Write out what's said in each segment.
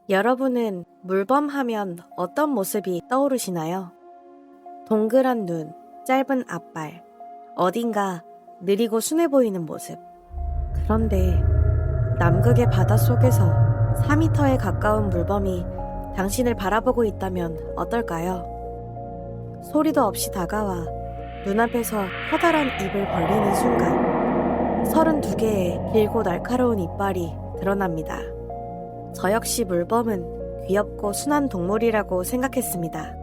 여러분은 물범하면 어떤 모습이 떠오르시나요? 동그란 눈, 짧은 앞발, 어딘가 느리고 순해 보이는 모습. 그런데 남극의 바닷속에서 4m에 가까운 물범이 당신을 바라보고 있다면 어떨까요? 소리도 없이 다가와 눈앞에서 커다란 입을 벌리는 순간 32개의 길고 날카로운 이빨이 드러납니다. 저 역시 물범은 귀엽고 순한 동물이라고 생각했습니다.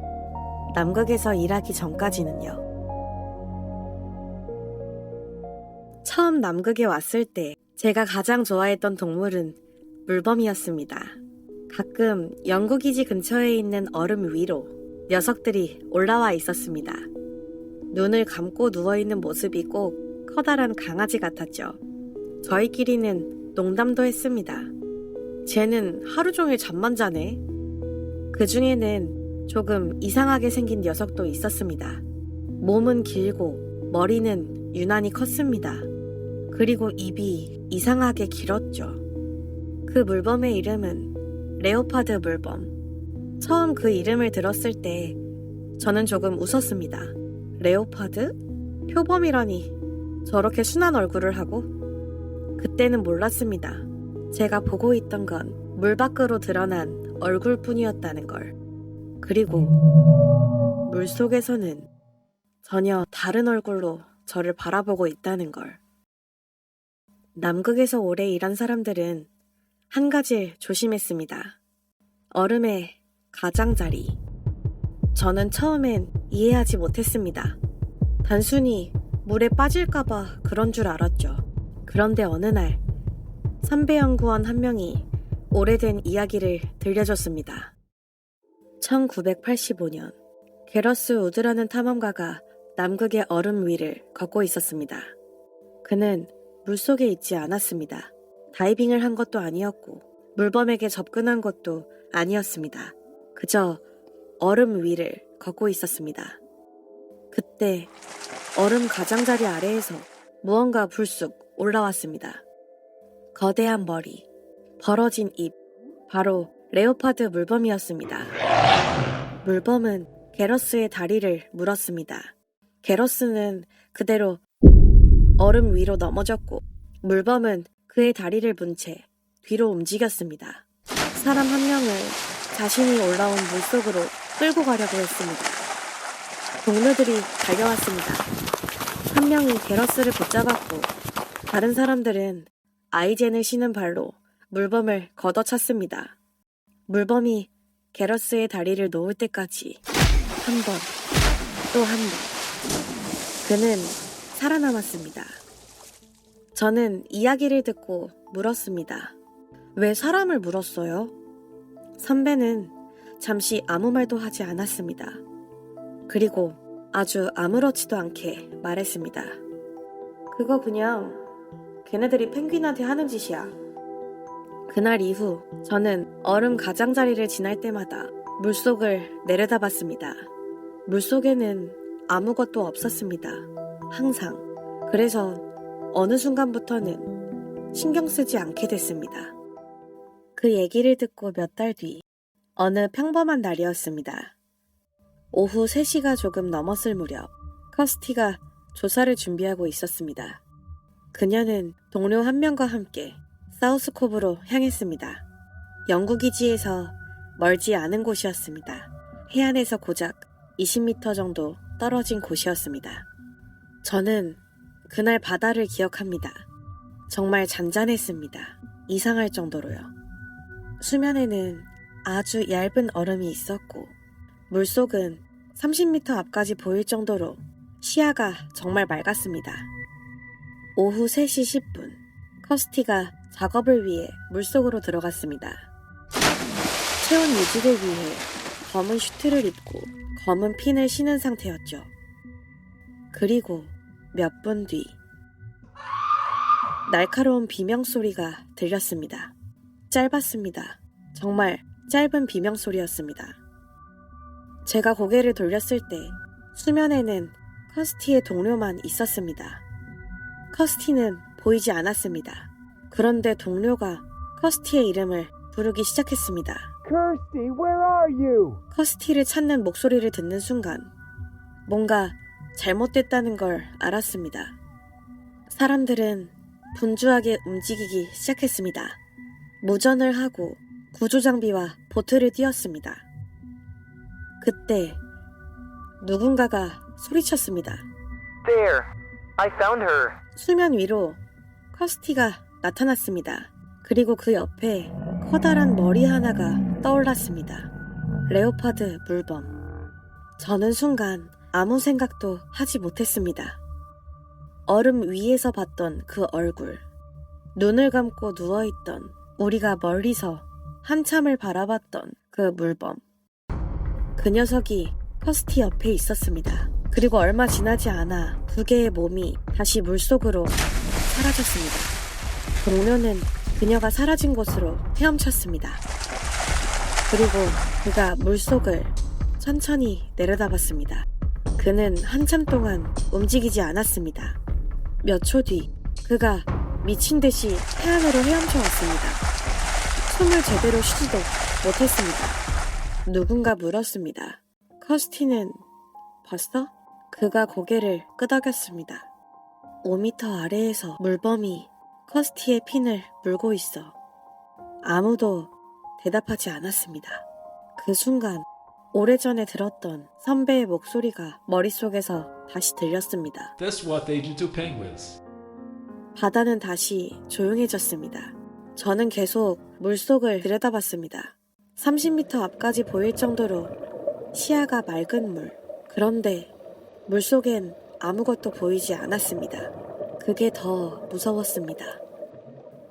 남극에서 일하기 전까지는요. 처음 남극에 왔을 때 제가 가장 좋아했던 동물은 물범이었습니다. 가끔 연구기지 근처에 있는 얼음 위로 녀석들이 올라와 있었습니다. 눈을 감고 누워있는 모습이 꼭 커다란 강아지 같았죠. 저희끼리는 농담도 했습니다. 쟤는 하루 종일 잠만 자네. 그 중에는 조금 이상하게 생긴 녀석도 있었습니다. 몸은 길고 머리는 유난히 컸습니다. 그리고 입이 이상하게 길었죠. 그 물범의 이름은 레오파드 물범. 처음 그 이름을 들었을 때 저는 조금 웃었습니다. 레오파드? 표범이라니 저렇게 순한 얼굴을 하고? 그때는 몰랐습니다. 제가 보고 있던 건 물 밖으로 드러난 얼굴뿐이었다는 걸. 그리고 물 속에서는 전혀 다른 얼굴로 저를 바라보고 있다는 걸. 남극에서 오래 일한 사람들은 한 가지를 조심했습니다. 얼음의 가장자리. 저는 처음엔 이해하지 못했습니다. 단순히 물에 빠질까봐 그런 줄 알았죠. 그런데 어느 날 선배 연구원 한 명이 오래된 이야기를 들려줬습니다. 1985년 게러스 우드라는 탐험가가 남극의 얼음 위를 걷고 있었습니다. 그는 물속에 있지 않았습니다. 다이빙을 한 것도 아니었고 물범에게 접근한 것도 아니었습니다. 그저 얼음 위를 걷고 있었습니다. 그때 얼음 가장자리 아래에서 무언가 불쑥 올라왔습니다. 거대한 머리, 벌어진 입, 바로 레오파드 물범이었습니다. 물범은 게러스의 다리를 물었습니다. 게러스는 그대로 얼음 위로 넘어졌고 물범은 그의 다리를 문 채 뒤로 움직였습니다. 사람 한 명을 자신이 올라온 물속으로 끌고 가려고 했습니다. 동료들이 달려왔습니다. 한 명이 게러스를 붙잡았고 다른 사람들은 아이젠을 신은 발로 물범을 걷어찼습니다. 물범이 게러스의 다리를 놓을 때까지 한 번, 또 한 번. 그는 살아남았습니다. 저는 이야기를 듣고 물었습니다. 왜 사람을 물었어요? 선배는 잠시 아무 말도 하지 않았습니다. 그리고 아주 아무렇지도 않게 말했습니다. 그거 그냥 걔네들이 펭귄한테 하는 짓이야. 그날 이후 저는 얼음 가장자리를 지날 때마다 물속을 내려다봤습니다. 물속에는 아무것도 없었습니다. 항상. 그래서 어느 순간부터는 신경 쓰지 않게 됐습니다. 그 얘기를 듣고 몇 달 뒤 어느 평범한 날이었습니다. 오후 3시가 조금 넘었을 무렵 커스티가 조사를 준비하고 있었습니다. 그녀는 동료 한 명과 함께 사우스콥으로 향했습니다. 연구기지에서 멀지 않은 곳이었습니다. 해안에서 고작 20m 정도 떨어진 곳이었습니다. 저는 그날 바다를 기억합니다. 정말 잔잔했습니다. 이상할 정도로요. 수면에는 아주 얇은 얼음이 있었고 물속은 30m 앞까지 보일 정도로 시야가 정말 맑았습니다. 오후 3시 10분 커스티가 작업을 위해 물속으로 들어갔습니다. 체온 유지를 위해 검은 슈트를 입고 검은 핀을 신은 상태였죠. 그리고 몇 분 뒤 날카로운 비명소리가 들렸습니다. 짧았습니다. 정말 짧은 비명소리였습니다. 제가 고개를 돌렸을 때 수면에는 커스티의 동료만 있었습니다. 커스티는 보이지 않았습니다. 그런데 동료가 커스티의 이름을 부르기 시작했습니다. Kirsty, where are you? 커스티를 찾는 목소리를 듣는 순간 뭔가 잘못됐다는 걸 알았습니다. 사람들은 분주하게 움직이기 시작했습니다. 무전을 하고 구조장비와 보트를 띄웠습니다. 그때 누군가가 소리쳤습니다. There, I found her. 수면 위로 커스티가 나타났습니다. 그리고 그 옆에 커다란 머리 하나가 떠올랐습니다. 레오파드 물범. 저는 순간 아무 생각도 하지 못했습니다. 얼음 위에서 봤던 그 얼굴, 눈을 감고 누워있던 우리가 멀리서 한참을 바라봤던 그 물범. 그 녀석이 커스티 옆에 있었습니다. 그리고 얼마 지나지 않아 두 개의 몸이 다시 물속으로 사라졌습니다. 동료는 그녀가 사라진 곳으로 헤엄쳤습니다. 그리고 그가 물속을 천천히 내려다봤습니다. 그는 한참 동안 움직이지 않았습니다. 몇 초 뒤 그가 미친 듯이 해안으로 헤엄쳐 왔습니다. 숨을 제대로 쉬지도 못했습니다. 누군가 물었습니다. 커스티는 봤어? 그가 고개를 끄덕였습니다. 5m 아래에서 물범이 커스티의 핀을 물고 있어 아무도 대답하지 않았습니다. 그 순간 오래전에 들었던 선배의 목소리가 머릿속에서 다시 들렸습니다. That's what they do to penguins. 바다는 다시 조용해졌습니다. 저는 계속 물속을 들여다봤습니다. 30m 앞까지 보일 정도로 시야가 맑은 물. 그런데 물속엔 아무것도 보이지 않았습니다. 그게 더 무서웠습니다.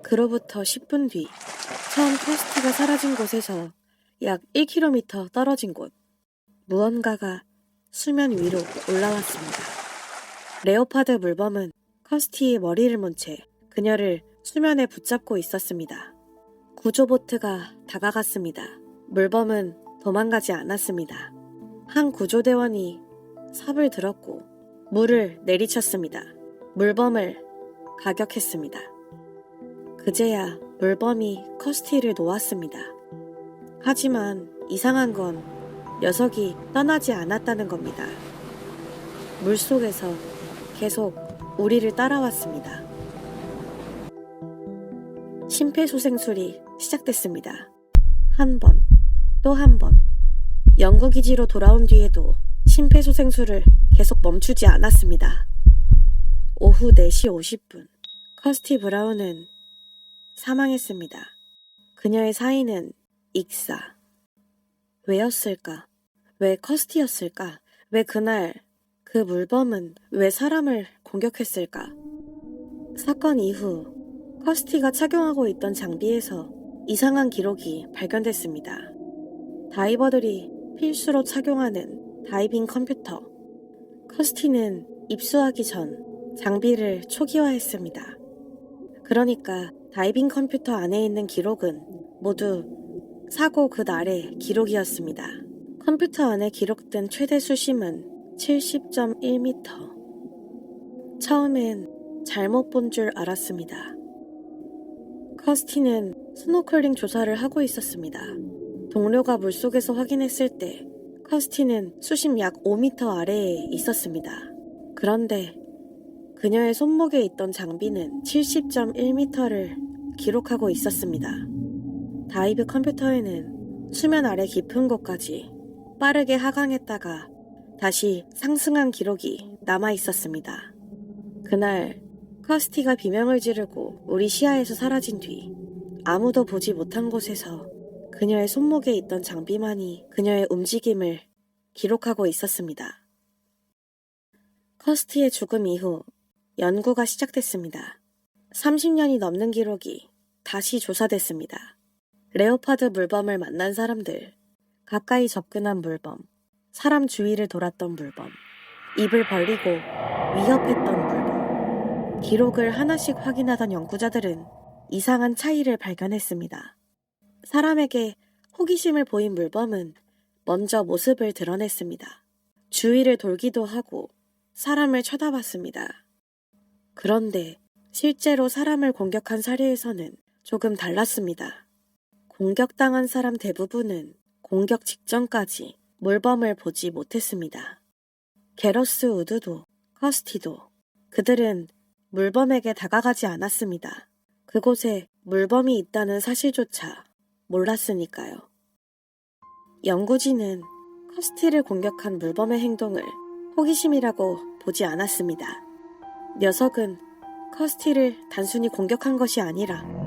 그로부터 10분 뒤 처음 커스티가 사라진 곳에서 약 1km 떨어진 곳, 무언가가 수면 위로 올라왔습니다. 레오파드 물범은 커스티의 머리를 문 채 그녀를 수면에 붙잡고 있었습니다. 구조보트가 다가갔습니다. 물범은 도망가지 않았습니다. 한 구조대원이 삽을 들었고 물을 내리쳤습니다. 물범을 가격했습니다. 그제야 물범이 커스티를 놓았습니다. 하지만 이상한 건 녀석이 떠나지 않았다는 겁니다. 물속에서 계속 우리를 따라왔습니다. 심폐소생술이 시작됐습니다. 한 번, 또 한 번. 연구기지로 돌아온 뒤에도 심폐소생술을 계속 멈추지 않았습니다. 오후 4시 50분, 커스티 브라운은 사망했습니다. 그녀의 사인은 익사. 왜였을까? 왜 커스티였을까? 왜 그날 그 물범은 왜 사람을 공격했을까? 사건 이후 커스티가 착용하고 있던 장비에서 이상한 기록이 발견됐습니다. 다이버들이 필수로 착용하는 다이빙 컴퓨터. 커스티는 입수하기 전 장비를 초기화했습니다. 그러니까 다이빙 컴퓨터 안에 있는 기록은 모두 사고 그날의 기록이었습니다. 컴퓨터 안에 기록된 최대 수심은 70.1m. 처음엔 잘못 본 줄 알았습니다. 커스티는 스노클링 조사를 하고 있었습니다. 동료가 물속에서 확인했을 때 커스티는 수심 약 5m 아래에 있었습니다. 그런데 그녀의 손목에 있던 장비는 70.1m를 기록하고 있었습니다. 다이브 컴퓨터에는 수면 아래 깊은 곳까지 빠르게 하강했다가 다시 상승한 기록이 남아 있었습니다. 그날 커스티가 비명을 지르고 우리 시야에서 사라진 뒤 아무도 보지 못한 곳에서 그녀의 손목에 있던 장비만이 그녀의 움직임을 기록하고 있었습니다. 커스티의 죽음 이후 연구가 시작됐습니다. 30년이 넘는 기록이 다시 조사됐습니다. 레오파드 물범을 만난 사람들, 가까이 접근한 물범, 사람 주위를 돌았던 물범, 입을 벌리고 위협했던 물범. 기록을 하나씩 확인하던 연구자들은 이상한 차이를 발견했습니다. 사람에게 호기심을 보인 물범은 먼저 모습을 드러냈습니다. 주위를 돌기도 하고 사람을 쳐다봤습니다. 그런데 실제로 사람을 공격한 사례에서는 조금 달랐습니다. 공격당한 사람 대부분은 공격 직전까지 물범을 보지 못했습니다. 게러스 우드도 커스티도 그들은 물범에게 다가가지 않았습니다. 그곳에 물범이 있다는 사실조차 몰랐으니까요. 연구진은 커스티를 공격한 물범의 행동을 호기심이라고 보지 않았습니다. 녀석은 커스티를 단순히 공격한 것이 아니라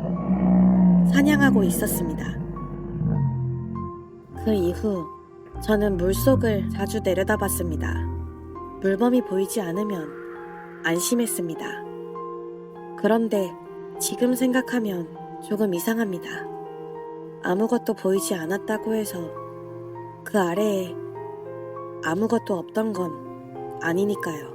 사냥하고 있었습니다. 그 이후 저는 물속을 자주 내려다봤습니다. 물범이 보이지 않으면 안심했습니다. 그런데 지금 생각하면 조금 이상합니다. 아무것도 보이지 않았다고 해서 그 아래에 아무것도 없던 건 아니니까요.